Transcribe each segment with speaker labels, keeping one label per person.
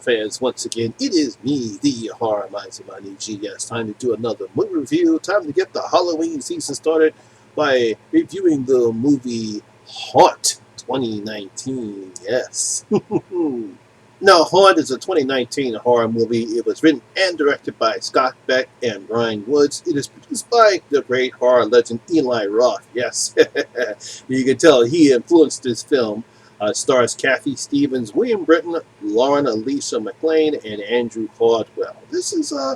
Speaker 1: fans, once again, it is me, the Horror Miser Monty G. Yes, time to do another movie review. Time to get the Halloween season started by reviewing the movie Haunt 2019. Yes. Now, Haunt is a 2019 horror movie. It was written and directed by Scott Beck and Ryan Woods. It is produced by the great horror legend Eli Roth. Yes, you can tell he influenced this film. Stars Kathy Stevens, William Britton, Lauren Alicia McLean, and Andrew Caldwell. This is, I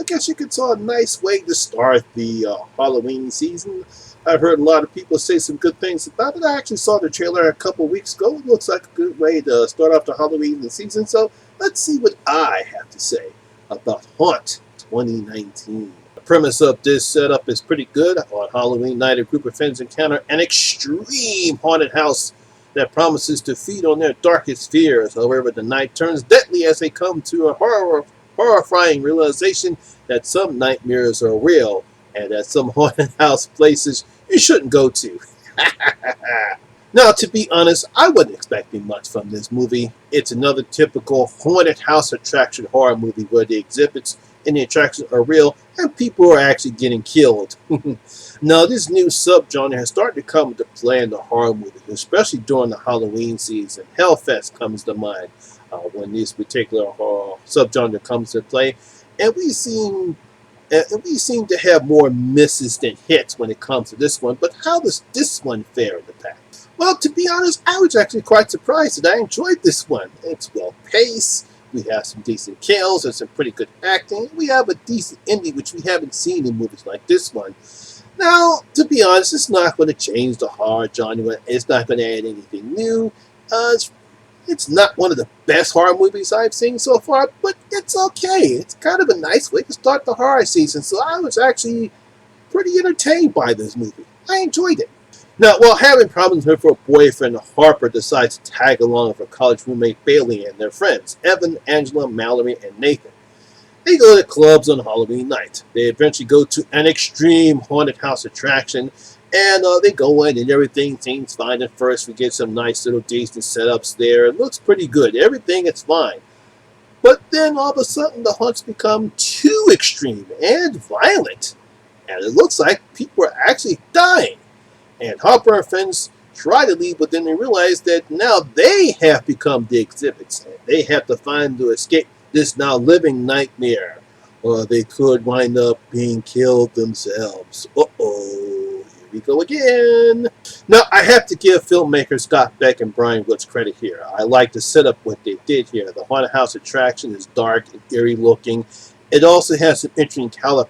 Speaker 1: guess you could say, a nice way to start the Halloween season. I've heard a lot of people say some good things about it. I actually saw the trailer a couple weeks ago. It looks like a good way to start off the Halloween season. So let's see what I have to say about Haunt 2019. The premise of this setup is pretty good. On Halloween night, a group of friends encounter an extreme haunted house that promises to feed on their darkest fears. However, the night turns deadly as they come to a horrifying realization that some nightmares are real and that some haunted house places you shouldn't go to. Now, to be honest, I wasn't expecting much from this movie. It's another typical haunted house attraction horror movie where the exhibits and the attractions are real and people are actually getting killed. Now, this new subgenre has started to come into play in the horror movies, especially during the Halloween season. Hellfest comes to mind when this particular horror subgenre comes to play, and we seem to have more misses than hits when it comes to this one. But how does this one fare in the pack? Well, to be honest, I was actually quite surprised that I enjoyed this one. It's well paced. We have some decent kills and some pretty good acting. We have a decent ending, which we haven't seen in movies like this one. Now, to be honest, it's not going to change the horror genre. It's not going to add anything new. It's not one of the best horror movies I've seen so far, but it's okay. It's kind of a nice way to start the horror season, so I was actually pretty entertained by this movie. I enjoyed it. Now, while having problems with her boyfriend, Harper decides to tag along with her college roommate Bailey and their friends, Evan, Angela, Mallory, and Nathan. They go to clubs on Halloween night. They eventually go to an extreme haunted house attraction, and they go in and everything seems fine at first. We get some nice little decent setups there. It looks pretty good. Everything is fine. But then all of a sudden the haunts become too extreme and violent. And it looks like people are actually dying. And Harper and friends try to leave, but then they realize that now they have become the exhibits. And they have to find to escape this now living nightmare, or they could wind up being killed themselves. Uh-oh, here we go again. Now, I have to give filmmakers Scott Beck and Brian Woods credit here. I like the setup what they did here. The haunted house attraction is dark and eerie looking. It also has some interesting color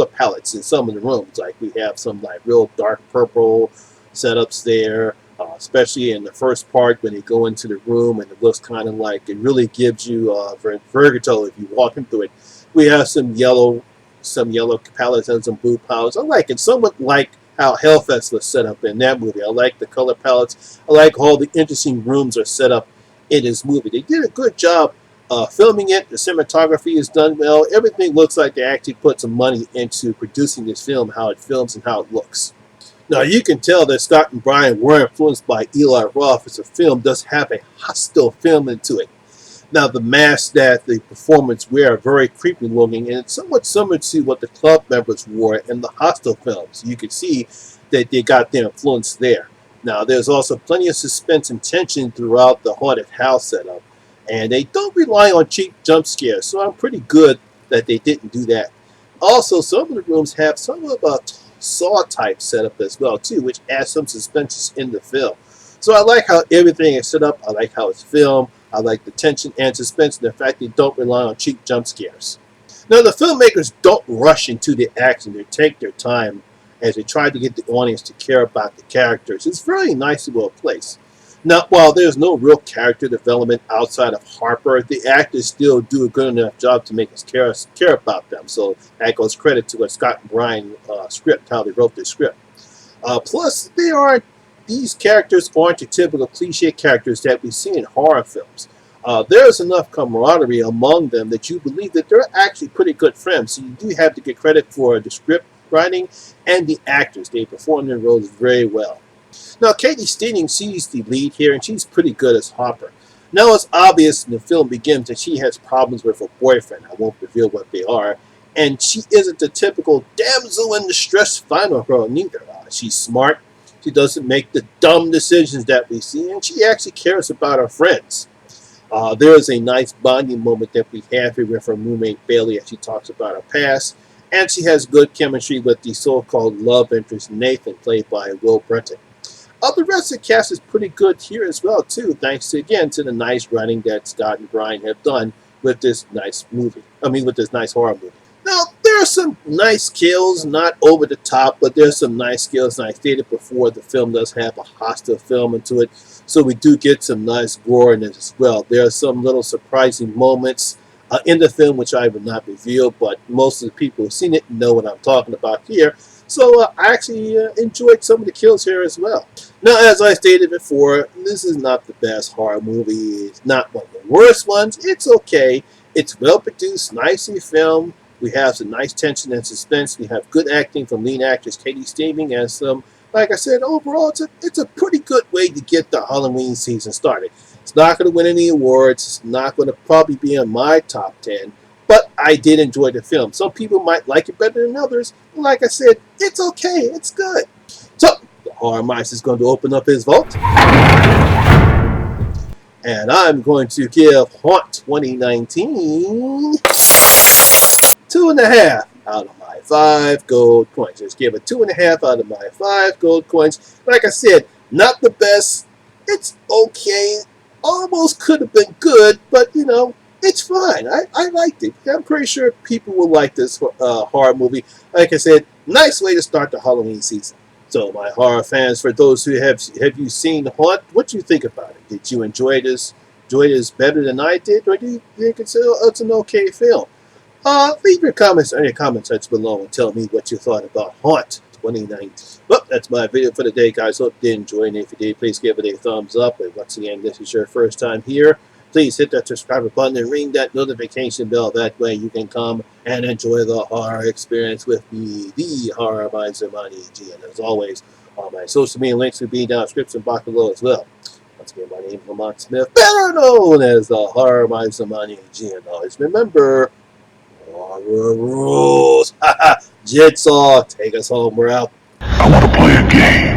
Speaker 1: palettes in some of the rooms. Like we have some like real dark purple setups there. Especially in the first part when they go into the room and it looks kind of like it really gives you vertigo if you walk into it. We have some yellow palettes and some blue palettes. I like it somewhat like how Hellfest was set up in that movie. I like the color palettes. I like all the interesting rooms are set up in this movie. They did a good job filming it. The cinematography is done well. Everything looks like they actually put some money into producing this film, how it films and how it looks. Now, you can tell that Scott and Brian were influenced by Eli Roth, as the film does have a hostile feeling to it. Now, the masks that the performers wear are very creepy looking, and it's somewhat similar to what the club members wore in the Hostel films. You can see that they got their influence there. Now, there's also plenty of suspense and tension throughout the haunted house setup, and they don't rely on cheap jump scares, so I'm pretty good that they didn't do that. Also, some of the rooms have some of a Saw type setup as well too, which adds some suspense in the film. So I like how everything is set up. I like how it's filmed. I like the tension and suspense, and the fact they don't rely on cheap jump scares. Now, the filmmakers don't rush into the action. They take their time as they try to get the audience to care about the characters. It's very nicely well placed. Now, while there's no real character development outside of Harper, the actors still do a good enough job to make us care about them. So that goes credit to what Scott and Brian script, how they wrote this script. Plus, these characters aren't your typical cliche characters that we see in horror films. There's enough camaraderie among them that you believe that they're actually pretty good friends. So you do have to get credit for the script writing and the actors. They perform their roles very well. Now, Katie Stevens, she's the lead here, and she's pretty good as Hopper. Now it's obvious in the film begins that she has problems with her boyfriend. I won't reveal what they are. And she isn't the typical damsel in distress final girl neither. She's smart. She doesn't make the dumb decisions that we see, and she actually cares about her friends. There is a nice bonding moment that we have here with her roommate Bailey as she talks about her past, and she has good chemistry with the so-called love interest Nathan, played by Will Brenton. The rest of the cast is pretty good here as well too, thanks to, again, to the nice writing that Scott and Brian have done with this nice movie. With this nice horror movie. Now, there are some nice kills, not over the top, but there's some nice kills. And I stated before, the film does have a hostile film into it, so we do get some nice gore in it as well. There are some little surprising moments in the film, which I will not reveal, but most of the people who've seen it know what I'm talking about here. So I actually enjoyed some of the kills here as well. Now, as I stated before, this is not the best horror movie. It's not one of the worst ones. It's okay. It's well produced, nicely filmed. We have some nice tension and suspense. We have good acting from lead actress Katie Stevens, and some, like I said, overall, it's a pretty good way to get the Halloween season started. It's not going to win any awards. It's not going to probably be in my top 10, but I did enjoy the film. Some people might like it better than others. Like I said, it's okay. It's good. So, the Horror Miser is going to open up his vote. And I'm going to give Haunt 2019 2.5 out of my 5 gold coins. Just give it 2.5 out of my 5 gold coins. Like I said, not the best. It's okay. Almost could have been good, but it's fine. I liked it. I'm pretty sure people will like this horror movie. Like I said, nice way to start the Halloween season. So, my horror fans, for those who have you seen Haunt, what do you think about it? Did you enjoy this? Enjoy this better than I did, or do you think it's an okay film? Leave your comments in the comment section below and tell me what you thought about Haunt 2019. Well, that's my video for the day, guys. Hope you did enjoy it. If you did, please give it a thumbs up. And once again, this is your first time here, please hit that subscribe button and ring that notification bell. That way you can come and enjoy the horror experience with me, the Horror Miser Monty G. And as always, all my social media links will be down in the description box below as well. Once again, my name is Lamont Smith, better known as the Horror Miser Monty G. And always remember, horror rules. Jigsaw, take us home. We're out.
Speaker 2: I want to play a game.